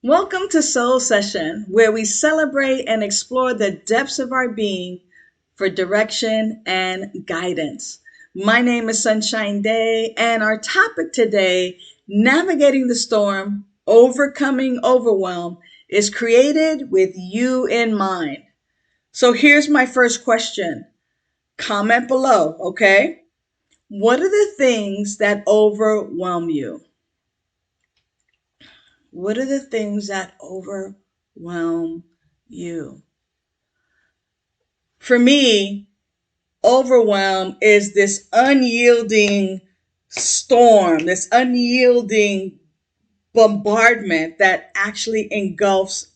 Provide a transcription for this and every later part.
Welcome to Soul Session, where we celebrate and explore the depths of our being for direction and guidance. My name is Sunshine Day, and our topic today, navigating the storm, overcoming overwhelm, is created with you in mind. So here's my first question. Comment below, okay? What are the things that overwhelm you? What are the things that overwhelm you? For me, overwhelm is this unyielding storm, this unyielding bombardment that actually engulfs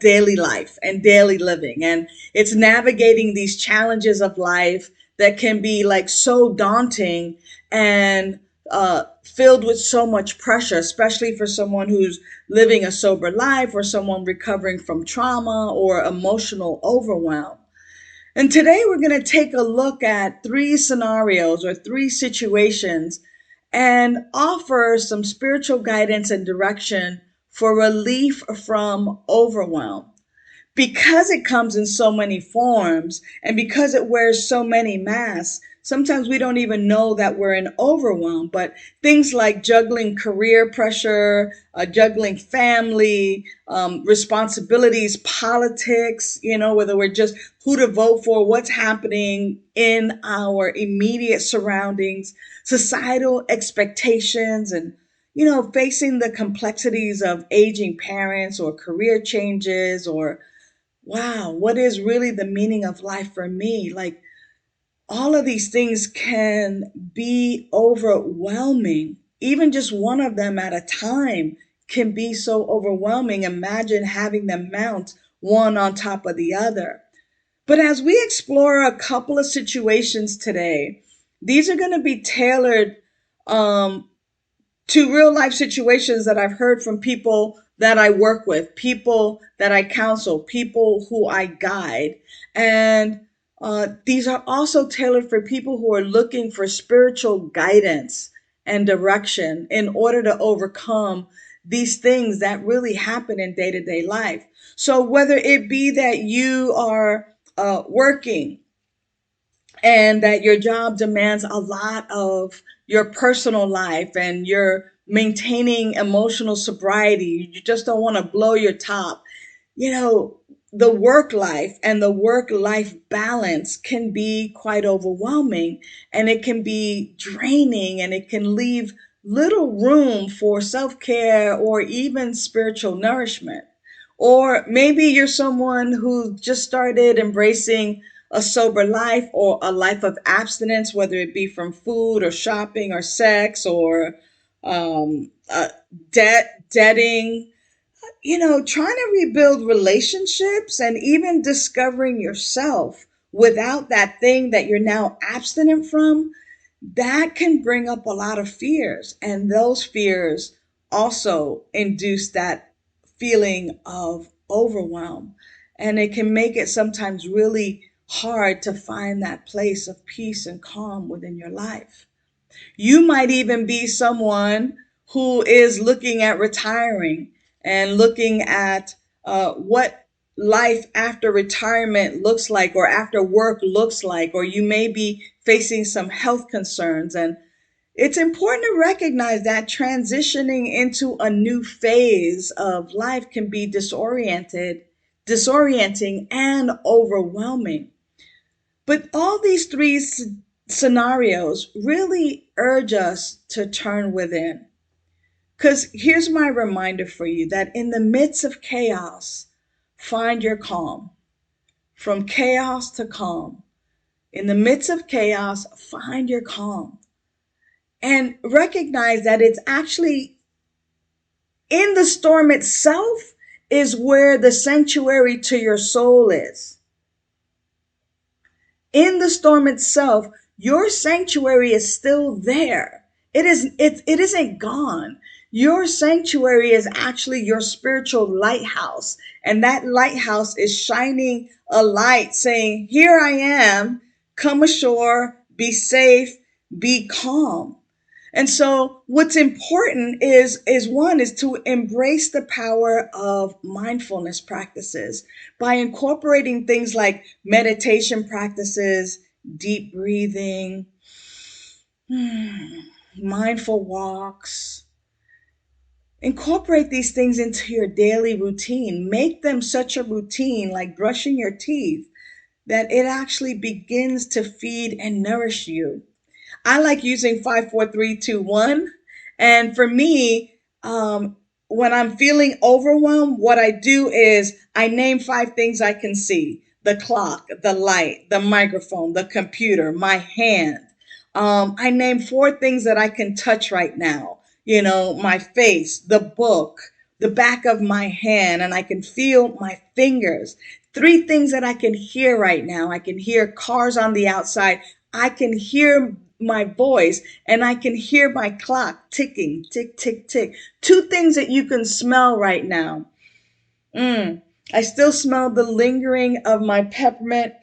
daily life and daily living. And it's navigating these challenges of life that can be like so daunting and filled with so much pressure, especially for someone who's living a sober life or someone recovering from trauma or emotional overwhelm. And today we're going to take a look at three scenarios or three situations and offer some spiritual guidance and direction for relief from overwhelm. Because it comes in so many forms and because it wears so many masks, sometimes we don't even know that we're in overwhelm. But things like juggling career pressure, juggling family, responsibilities, politics, whether we're just who to vote for, what's happening in our immediate surroundings, societal expectations, and facing the complexities of aging parents or career changes or wow, what is really the meaning of life for me? Like all of these things can be overwhelming. Even just one of them at a time can be so overwhelming. Imagine having them mount one on top of the other. But as we explore a couple of situations today, these are going to be tailored um, to real life situations that I've heard from people that I work with, people that I counsel, people who I guide. And these are also tailored for people who are looking for spiritual guidance and direction in order to overcome these things that really happen in day to day life. So, whether it be that you are working and that your job demands a lot of your personal life and you're maintaining emotional sobriety. You just don't want to blow your top. You know, the work life and the work life balance can be quite overwhelming and it can be draining and it can leave little room for self care or even spiritual nourishment. Or maybe you're someone who just started embracing a sober life or a life of abstinence, whether it be from food or shopping or sex or um, uh, debting, trying to rebuild relationships and even discovering yourself without that thing that you're now abstinent from, that can bring up a lot of fears. And those fears also induce that feeling of overwhelm. And it can make it sometimes really hard to find that place of peace and calm within your life. You might even be someone who is looking at retiring and looking at what life after retirement looks like or after work looks like, or you may be facing some health concerns. And it's important to recognize that transitioning into a new phase of life can be disorienting, and overwhelming. But all these three scenarios really urge us to turn within. Because here's my reminder for you that in the midst of chaos, find your calm. From chaos to calm. In the midst of chaos, find your calm. And recognize that it's actually in the storm itself is where the sanctuary to your soul is. In the storm itself, your sanctuary is still there. It isn't gone. Your sanctuary is actually your spiritual lighthouse. And that lighthouse is shining a light saying, "Here I am, come ashore, be safe, be calm." And so what's important is one is to embrace the power of mindfulness practices by incorporating things like meditation practices, deep breathing, mindful walks. Incorporate these things into your daily routine. Make them such a routine like brushing your teeth that it actually begins to feed and nourish you. I like using 5, 4, 3, 2, 1. And for me, when I'm feeling overwhelmed, what I do is I name 5 things I can see: the clock, the light, the microphone, the computer, my hand. I name 4 things that I can touch right now. My face, the book, the back of my hand, and I can feel my fingers. 3 things that I can hear right now. I can hear cars on the outside. I can hear my voice, and I can hear my clock ticking, tick, tick, tick. 2 things that you can smell right now. I still smell the lingering of my peppermint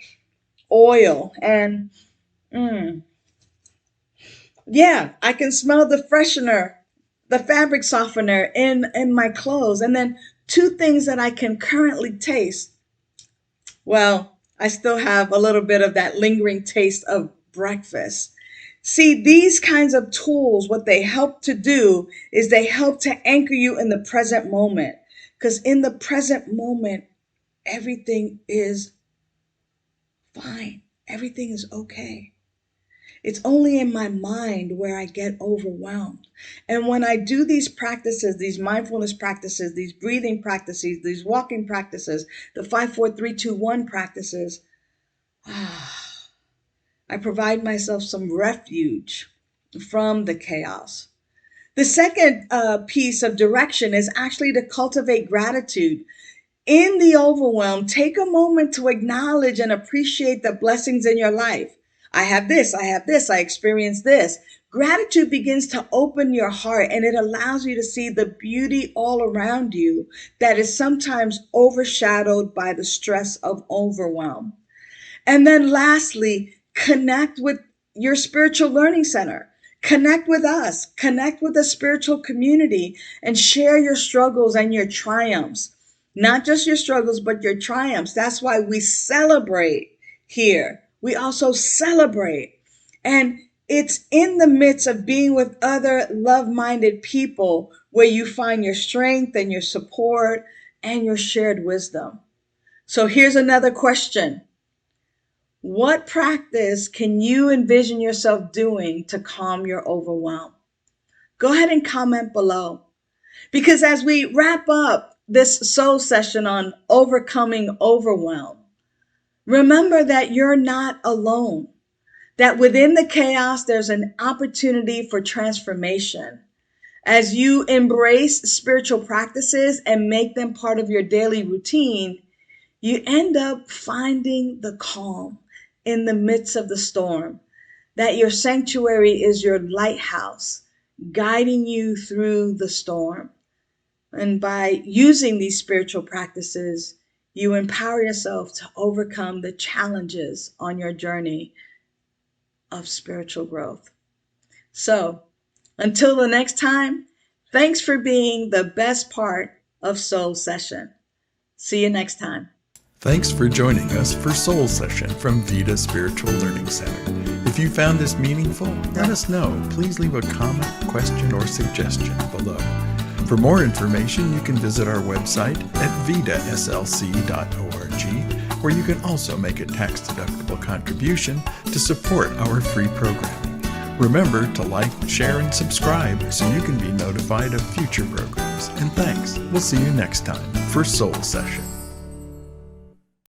oil, and yeah, I can smell the freshener, the fabric softener in my clothes. And then 2 things that I can currently taste. Well, I still have a little bit of that lingering taste of breakfast. See, these kinds of tools, what they help to do is they help to anchor you in the present moment. Because in the present moment, everything is fine. Everything is okay. It's only in my mind where I get overwhelmed. And when I do these practices, these mindfulness practices, these breathing practices, these walking practices, the 5, 4, 3, 2, 1 practices, I provide myself some refuge from the chaos. The second piece of direction is actually to cultivate gratitude. In the overwhelm, take a moment to acknowledge and appreciate the blessings in your life. I have this, I experienced this. Gratitude begins to open your heart, and it allows you to see the beauty all around you that is sometimes overshadowed by the stress of overwhelm. And then lastly, connect with your spiritual learning center. Connect with us, connect with a spiritual community, and share your struggles and your triumphs. Not just your struggles, but your triumphs. That's why we celebrate here. We also celebrate. And it's in the midst of being with other love-minded people where you find your strength and your support and your shared wisdom. So here's another question. What practice can you envision yourself doing to calm your overwhelm? Go ahead and comment below. Because as we wrap up this soul session on overcoming overwhelm, remember that you're not alone, that within the chaos, there's an opportunity for transformation. As you embrace spiritual practices and make them part of your daily routine, you end up finding the calm in the midst of the storm, that your sanctuary is your lighthouse, guiding you through the storm. And by using these spiritual practices, you empower yourself to overcome the challenges on your journey of spiritual growth. So, until the next time, thanks for being the best part of Soul Session. See you next time. Thanks for joining us for Soul Session from Vida Spiritual Learning Center. If you found this meaningful, let us know. Please leave a comment, question, or suggestion below. For more information, you can visit our website at vidaslc.org, where you can also make a tax-deductible contribution to support our free programming. Remember to like, share, and subscribe so you can be notified of future programs. And thanks. We'll see you next time for Soul Session.